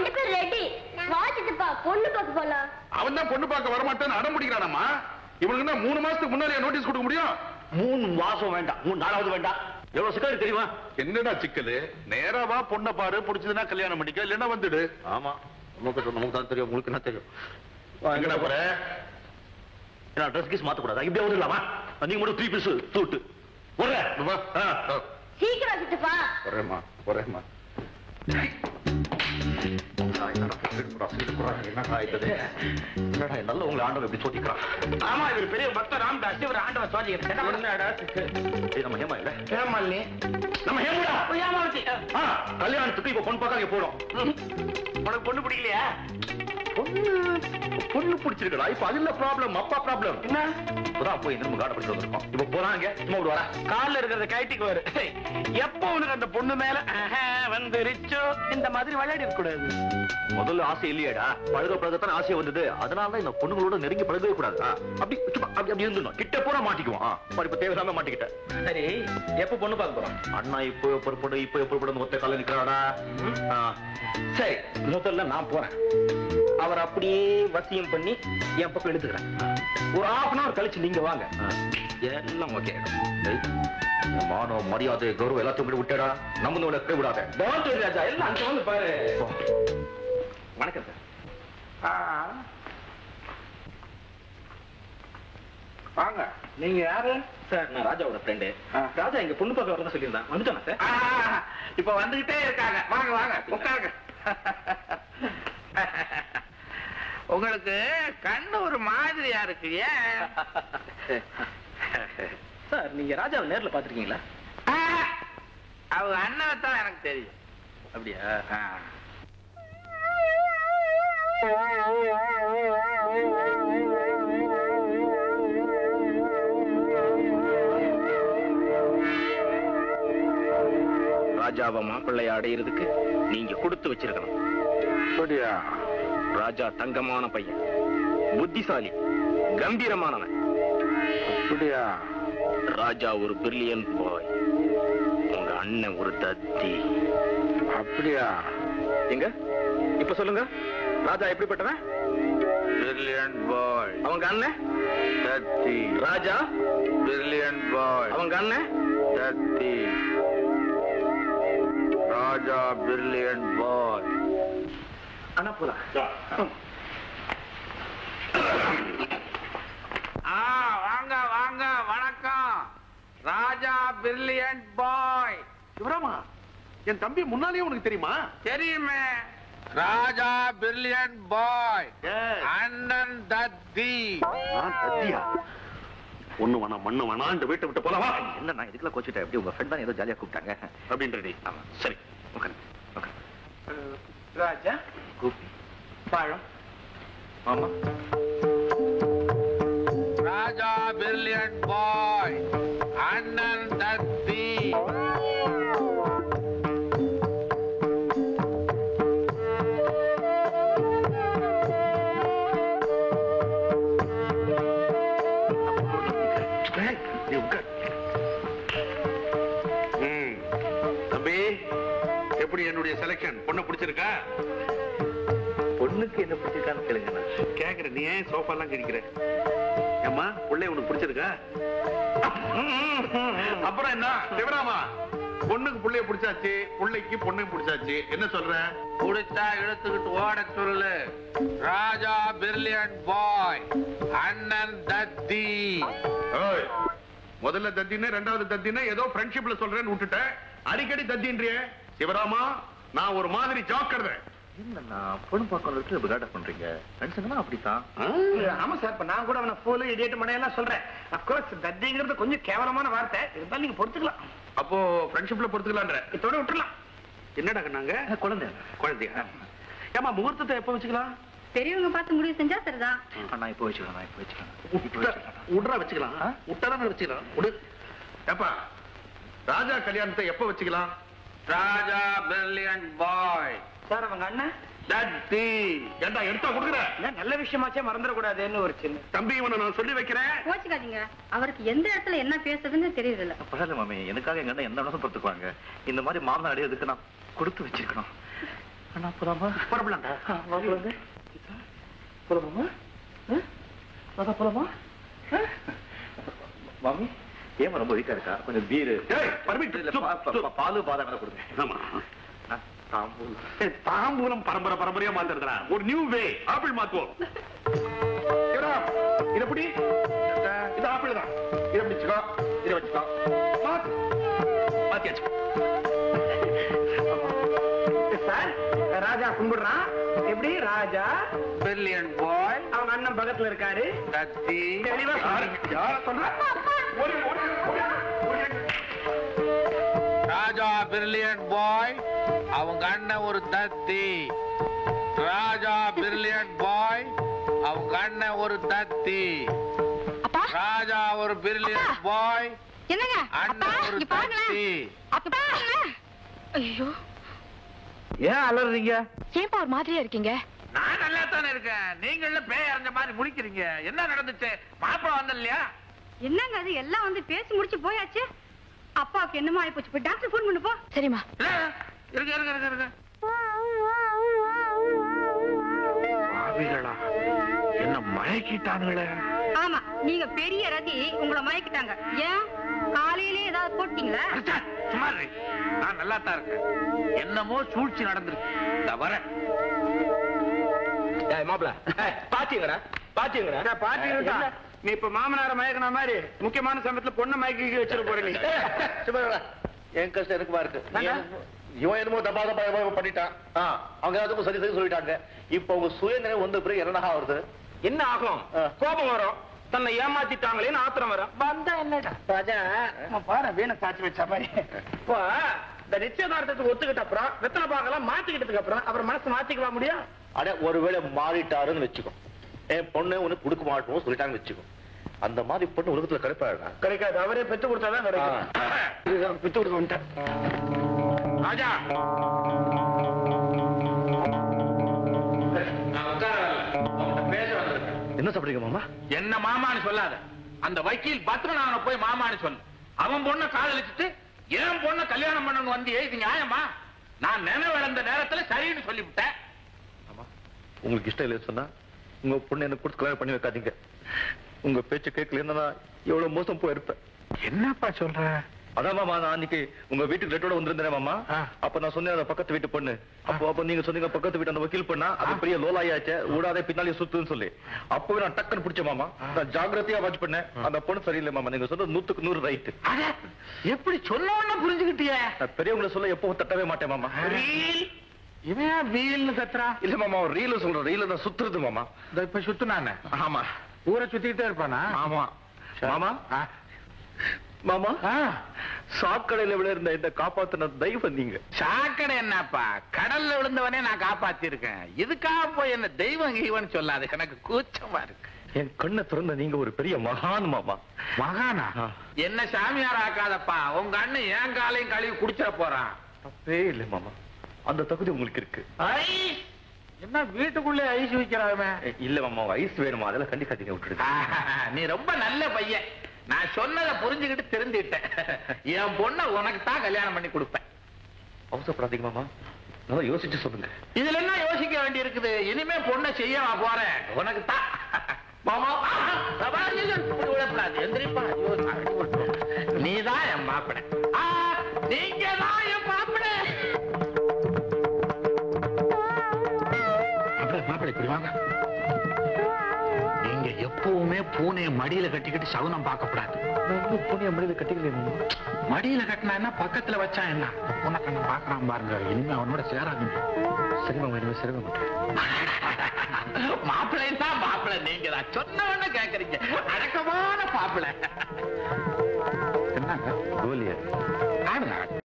ரெண்டு பேரும் ரெடி. வாச்சிட்டுப்பா பொண்ணு பார்க்க போலாம். அவன் தான் பொண்ணு பார்க்க வரமாட்டேன்னு அடம் பிடிக்கிறானம்மா. இவனுக்கு தான் 3 மாசத்துக்கு முன்னாடியே நோட்டீஸ் கொடுக்க முடியும். 3 மாசம் வேண்டாம், 3 நாளாவது வேண்டாம். எவ்வளவு சிக்கல் தெரியுமா? என்னடா சிக்கலு? நேரா வா, பொண்ணை பாரு, பிடிச்சதுன்னா கல்யாணம் பண்ணிக்க, இல்லன்னா வந்துடு. ஆமா, நமக்கு தான் தெரியும், உங்களுக்கு என்ன தெரியும்? எங்கடா போற? நான் ட்ரெஸ் கீஸ் மாத்த கூடாதா? இப்படியே வந்துடலாமா? நீங்க மட்டும் 3 பீஸ் தூட்டு சீக்கிரம் வச்சுட்டுப்பா. வரேம்மா. நல்ல உங்களை ஆண்டவன் எப்படி சோதிக்கிறான். ஆமா, இவர் பெரிய பக்தர் ராம்தாஸ், இவர் ஆண்டவன் சோதிக்கிறேன். நம்ம ஹேமா இல்ல, ஹேமாலினி, நம்ம ஹேமுடா. ஹேமாவதி. கல்யாணத்துக்கு இப்ப பொண்ணு பார்க்க போறோம். உனக்கு பொண்ணு பிடிக்கலையா? பொண்ணு பிடிச்சிருக்கா? இப்ப அது இல்ல ப்ராப்ளம், அப்பா ப்ராப்ளம். என்ன? இப்பதான் போய் இந்த காட படிச்சு வந்திருக்கோம். இப்ப போறாங்க, சும்மா விடுவார கால்ல இருக்கிறத கைட்டிக்கு வரு. எப்ப உனக்கு அந்த பொண்ணு மேல வந்துருச்சோ இந்த மாதிரி விளையாடி இருக்க கூடாது. முதல்ல ஆசை இல்லையாடா, பழகத்தான் ஆசையை வந்தது. அதனாலதான் இந்த பொண்ணுங்களோட நெருங்கி பழகவே கூடாது. அப்படி அப்படி இருந்துடும், கிட்ட போற மாட்டிக்குவோம். இப்ப தேவையில்லாம மாட்டிக்கிட்டேன். சரி, எப்ப பொண்ணு பார்க்க போறோம்? அண்ணா இப்போ புறப்படும், இப்போ புறப்படும், ஒத்த கால நிக்கிறாடா. சரி, முதல்ல நான் போறேன். அவர் அப்படியே வசியம் பண்ணி என் பக்கம் எடுத்துக்கிறேன். ஒரு 1/2 hour கழிச்சு நீங்க வாங்க, எல்லாம் ஓகே. மானோ மரியாதை கௌரவம் எல்லாத்தையும் விட்டடா. நம்ம கை விடாத. ராஜா, எல்லாம் அங்க வந்து பாரு. வணக்கம் சார். வாங்க. நீங்க யாரு சார்? நான் ராஜாவோட ஃப்ரெண்டு. ராஜா இங்க பொண்ணு பார்க்க வரதான் சொல்லியிருந்தேன். வந்துட்டானா சார்? இப்ப வந்துகிட்டே இருக்காங்க. வாங்க வாங்க, உட்காருங்க. உங்களுக்கு கண்ணு ஒரு மாதிரியா இருக்கு. சார், நீங்க ராஜாவை நேர்ல பாத்திருக்கீங்களா? அவங்க அண்ணனை தான் எனக்கு தெரியும். அப்படியா? ராஜாவை மாப்பிள்ளை அடையிறதுக்கு நீங்க கொடுத்து வச்சிருக்கணும். அப்படியா? ராஜா தங்கமான பையன், புத்திசாலி, கம்பீரமானவன். அப்படியா? ராஜா ஒரு பிரில்லியன்ட் பாய், உங்க அண்ணன் ஒரு தத்தி. அப்படியா? எங்க இப்ப சொல்லுங்க, ராஜா எப்படிப்பட்டவன்? பிரில்லியன்ட் பாய். அவங்க அண்ணன் தத்தி. ராஜா பிரில்லியன்ட் பாய். அவங்க அண்ணன் தத்தி. ராஜா பிரில்லியன்ட் பாய். அண்ணா போலாம். வாங்க வாங்க, வணக்கம். ராஜா பிரில்லியன்ட் பாய். சிவராமா, என் தம்பி முன்னாலே உனக்கு தெரியுமா? தெரியுமே. ராஜா பிரில்லியன்ட் பாய், அண்ணன் தத்தி. தத்தியா? ஒண்ணு வேணா மண்ணு வேணா இந்த வீட்டை விட்டு போலவா? என்ன நான் இதுக்குள்ள கோச்சிட்டேன். எப்படி உங்க ஃப்ரெண்ட் தான் ஏதோ ஜாலியா கூப்பிட்டாங்க அப்படின்றது. ஆமா, சரி, ஓகே. ராஜா கூப்பி பழம். ஆமா. ராஜா பிரில்லியன்ட் பாய், அண்ணன் தத்தி. தம்பி, எப்படி என்னுடைய செலக்ஷன்? பொண்ணு பிடிச்சிருக்கா? பொண்ணுக்கு என்ன பிடிச்சிருக்கான்னு கேளுங்க. கேக்குற, நீ ஏன் சோஃபா எல்லாம் கிடைக்கிற? ஏம்மா, பிள்ளை உனக்கு பிடிச்சிருக்கா? அப்புறம் என்ன சிவராமா, பொண்ணுக்கு பிள்ளைய பிடிச்சாச்சு, பிள்ளைக்கு பொண்ணு பிடிச்சாச்சு. என்ன சொல்ற? குடிச்சா இழுத்துக்கிட்டு ஓட சொல்லு. ராஜா பிரில்லியன்ட் பாய், அண்ணன் தத்தி. ஏய், முதல்ல தத்தின்னு, ரெண்டாவது தத்தின்னு ஏதோ ஃப்ரெண்ட்ஷிப்ல சொல்றேன்னு விட்டுட்டேன். அடிக்கடி தத்தின்றிய. சிவராமா, நான் ஒரு மாதிரி ஜாக்கிரதை. என்னன்னா பொண்ணு பார்க்கறதுக்கு விளையாட பண்றீங்க? ஃப்ரெண்ட்ஸ்னா அப்படித்தான். ஆமா சார், இப்ப நான் கூட அவனை ஃபூல் இடியட் மடையெல்லாம் சொல்றேன். அப்கோர்ஸ் தத்திங்கிறது கொஞ்சம் கேவலமான வார்த்தை, இருந்தாலும் நீங்க பொறுத்துக்கலாம். அப்போ ஃப்ரெண்ட்ஷிப்ல பொறுத்துக்கலான்ற இதோட விட்டுலாம். என்னடா கண்ணாங்க? குழந்தையா? ஏமா, முகூர்த்தத்தை எப்ப வச்சுக்கலாம்? பெரியவங்க பார்த்து முடிவு செஞ்சா சரிதான். நான் இப்போ வச்சுக்கலாம். உட்ரா வச்சுக்கலாம். உட்டதான வச்சுக்கலாம். உடு. ஏப்பா, ராஜா கல்யாணத்தை எப்ப வச்சுக்கலாம்? ராஜா பிரில்லியன்ட் பாய். சார், அவங்க அண்ணன் தத்தி. ஏண்டா எடுத்தா கொடுக்குற? நல்ல விஷயமாச்சே மறந்துடக்கூடாதுன்னு ஒரு சின்ன. தம்பி, இவனை நான் சொல்லி வைக்கிறேன். கோச்சுக்காதீங்க, அவருக்கு எந்த இடத்துல என்ன பேசுறதுன்னு தெரியுதுல்ல. பரவாயில்ல மாமி, எனக்காக எங்க அண்ணன் எந்த இடத்துல பொறுத்துக்குவாங்க. இந்த மாதிரி மாமன் அடையிறதுக்கு நான் கொடுத்து வச்சிருக்கணும். போலாமா? புறப்படலாங்க. போலாமா? போலாமா? மாமி ஏமா ரொம்ப வீக்கா இருக்கா? கொஞ்சம் பீரு பாலு பாதாம் வேலை கொடுங்க. ஆமா தாம்பூலம் தாம்பூலம் பரம்பரையா மாத்துறா. ஒரு நியூ வே ஆப்பிள் மாத்துவோம். இது எப்படி? இது ஆப்பிள் தான். இதை பிடிச்சுக்கோ, இதை வச்சுக்கோ. மாத்தியாச்சு. சார் ராஜா கும்பிடுறான். எப்படி ராஜா? பிரில்லியன்ட் பாய். அவங்க அண்ணன் பக்கத்துல இருக்காரு. கத்தி தெளிவா யார சொல்ற? ராஜா பிரில்லியன்ட் பாய், அவங்க அண்ணன் ஒரு தத்தி. ராஜா பிரில்லியன்ட் பாய், அவங்க அண்ணன் ஒரு தத்தி. ராஜா ஒரு பிரில்லியன்ட் பாய், என்னங்க அண்ணன் ஒரு தத்தி. ஐயோ, ஏன் அலறீங்க? ஏன்பா ஒரு மாதிரியா இருக்கீங்க? நான் நல்லா தானே இருக்கேன். நீங்கள பேய் அறிஞ்ச மாதிரி முடிக்கிறீங்க. என்ன நடந்துச்சு? மாப்பிள வந்த இல்லையா? என்னங்க அது எல்லாம் வந்து பேசி முடிச்சு போயாச்சு. அப்பாவுக்கு என்னமோ ஆயிப்போச்சு. போய் டாக்டர் போன் பண்ணு போ. சரிம்மா. இருங்க. என்ன மயக்கிட்டானுங்களே? ஆமா, நீங்க பெரிய ரதி, உங்களை மயக்கிட்டாங்க. ஏன் காலையிலே ஏதாவது போட்டீங்களா? சும்மா இரு. நான் நல்லா தான் இருக்கேன். என்னமோ சூழ்ச்சி நடந்திருக்கு. வரேன். மாப்பிள பாத்தீங்கடா பாத்தீங்கடா. நீ இப்ப மாமனார மயக்கின மாதிரி முக்கியமான சமயத்துல பொண்ணு மயக்கி வச்சிட போறீங்க. என் கஷ்டம் எனக்குமா இருக்கு. இவன் என்னமோ தப்பா பண்ணிட்டான். அவங்க அதுக்கும் சரி சொல்லிட்டாங்க. இப்ப உங்க சுயநிலை வந்த பிறகு என்னடா ஆகுது? என்ன ஆகும்? கோபம் வரும். தன்னை ஏமாத்திட்டாங்களேன்னு ஆத்திரம் வரும். வந்தா என்னடா ராஜா பாரு வீணை சாட்சி வச்ச மாதிரி. இப்போ இந்த நிச்சயதார்த்தத்துக்கு ஒத்துக்கிட்ட அப்புறம் வெத்தனை பாக்கலாம் மாத்திக்கிட்டதுக்கு அப்புறம் மனசு மாத்திக்கவா முடியும்? அட ஒருவேளை மாறிட்டாருன்னு வச்சுக்கோ. என் பொண்ணு உனக்கு கொடுக்க மாட்டோம் சொல்லிட்டாங்கன்னு வச்சுக்கோ. அந்த மாதிரி பொண்ணு உலகத்துல கிடைப்பாடா? கிடைக்காது. அவரே பெத்து கொடுத்தாதான் கிடைக்கும். பெத்து கொடுக்க வந்துட்டேன். ராஜா என்ன சாப்பிடுறீங்க மாமா? என்ன மாமான்னு சொல்லாத. அந்த வக்கீல் பத்மநாபனை போய் மாமான்னு சொல்லு. அவன் பொண்ணை காதலிச்சுட்டு என் பொண்ணை கல்யாணம் பண்ணணும் வந்து இது நியாயமா? நான் நினைவிழந்த நேரத்துல சரின்னு சொல்லிவிட்டேன். உங்களுக்கு இஷ்டம் இல்லைன்னு சொன்னா உங்க பொண்ணு என்ன கொடுத்து கல்யாணம் பண்ணி வைக்காதீங்க. உங்க பேச்சு கேட்கல எவ்வளவு மோசம் போயிருப்பேன். என்னப்பா சொல்ற? அதான் மாமா, நான் அன்னைக்கு உங்க வீட்டுக்கு லெட்டரோட வந்திருந்தேன் மாமா. அப்ப நான் சொன்னேன் அந்த பக்கத்து வீட்டு பொண்ணு. அப்ப நீங்க சொன்னீங்க பக்கத்து வீட்டு அந்த வக்கீல் பொண்ணா அது பெரிய லோலாயாச்சே, ஊடாதே பின்னாலே சுத்துன்னு சொல்லி. அப்பவே நான் டக்குன்னு பிடிச்ச மாமா. நான் ஜாகிரதையா வாட்ச் பண்ணேன். அந்த பொண்ணு சரியில்லை மாமா. நீங்க சொல்றது 100க்கு 100 ரைட். எப்படி சொன்னோன்னு புரிஞ்சுக்கிட்டிய? நான் பெரியவங்களை சொல்ல எப்பவும் தட்டவே மாட்டேன் மாமா. இவன் வீல்னு கத்துறா? இல்ல மாமா, ரீல சொல்றேன். ரீல தான் சுத்துறது மாமா. இப்ப சுத்துனானே. ஆமா, ஊரை சுத்திட்டே இருப்பானா? ஆமா மாமா. மாமா, சாக்கடையில விழுந்த இந்த காப்பாத்தின தெய்வம் நீங்க. சாக்கடை என்னப்பா, கடல்ல விழுந்தவனே நான் காப்பாத்தி இருக்கேன். இதுக்காக போய் என்ன தெய்வம் கீவன் சொல்லாது. எனக்கு கூச்சமா இருக்கு. என் கண்ணை திறந்த நீங்க ஒரு பெரிய மகான் மாமா. மகானா? என்ன சாமியார் ஆக்காதப்பா. உங்க அண்ணன் என் காலையும் கழுவி குடிச்சிட போறான். தப்பே இல்லை மாமா, அந்த தகுதி உங்களுக்கு இருக்கு. என்ன வீட்டுக்குள்ளே ஐஸ் வைக்கிறாமே? இல்ல மாமா, ஐஸ் வேணுமா? அதெல்லாம் கண்டிக்காதீங்க, விட்டுடுங்க. நீ ரொம்ப நல்ல பையன். நான் சொன்னதை புரிஞ்சுக்கிட்டு தெரிஞ்சுக்கிட்டேன். என் பொண்ணை உனக்கு தான் கல்யாணம் பண்ணி கொடுப்பேன். அவசரப்படாதீங்க மாமா, நல்லா யோசிச்சு சொல்லுங்க. இதுல என்ன யோசிக்க வேண்டி இருக்குது? இனிமே பொண்ணை செய்ய போறேன் உனக்கு தான். மாமா விடப்படாது. எந்திரிப்பா. நீதான் என் மாப்பிள. நீங்க தான் என் மாப்பிள. மாப்பிள இப்படி வாங்க. நீங்க எப்பவுமே பூனைய மடியில கட்டிக்கிட்டு சகுனம் பார்க்கப்படாது. பூனைய மடியில கட்டிக்கலையே மாமா. மடியில கட்டினா என்ன, பக்கத்துல வச்சா என்ன? பூனை கண்ண பாக்குறான் பாருங்க. இனிமே அவனோட சேராதீங்க. சரி மாமா, இனிமே சரி மாப்பிள்ளை தான் மாப்பிள்ளை. நீங்க தான் சொன்ன கேக்குறீங்க. அடக்கமான மாப்பிள்ளை. என்னங்க கோலியா? ஆடுங்க.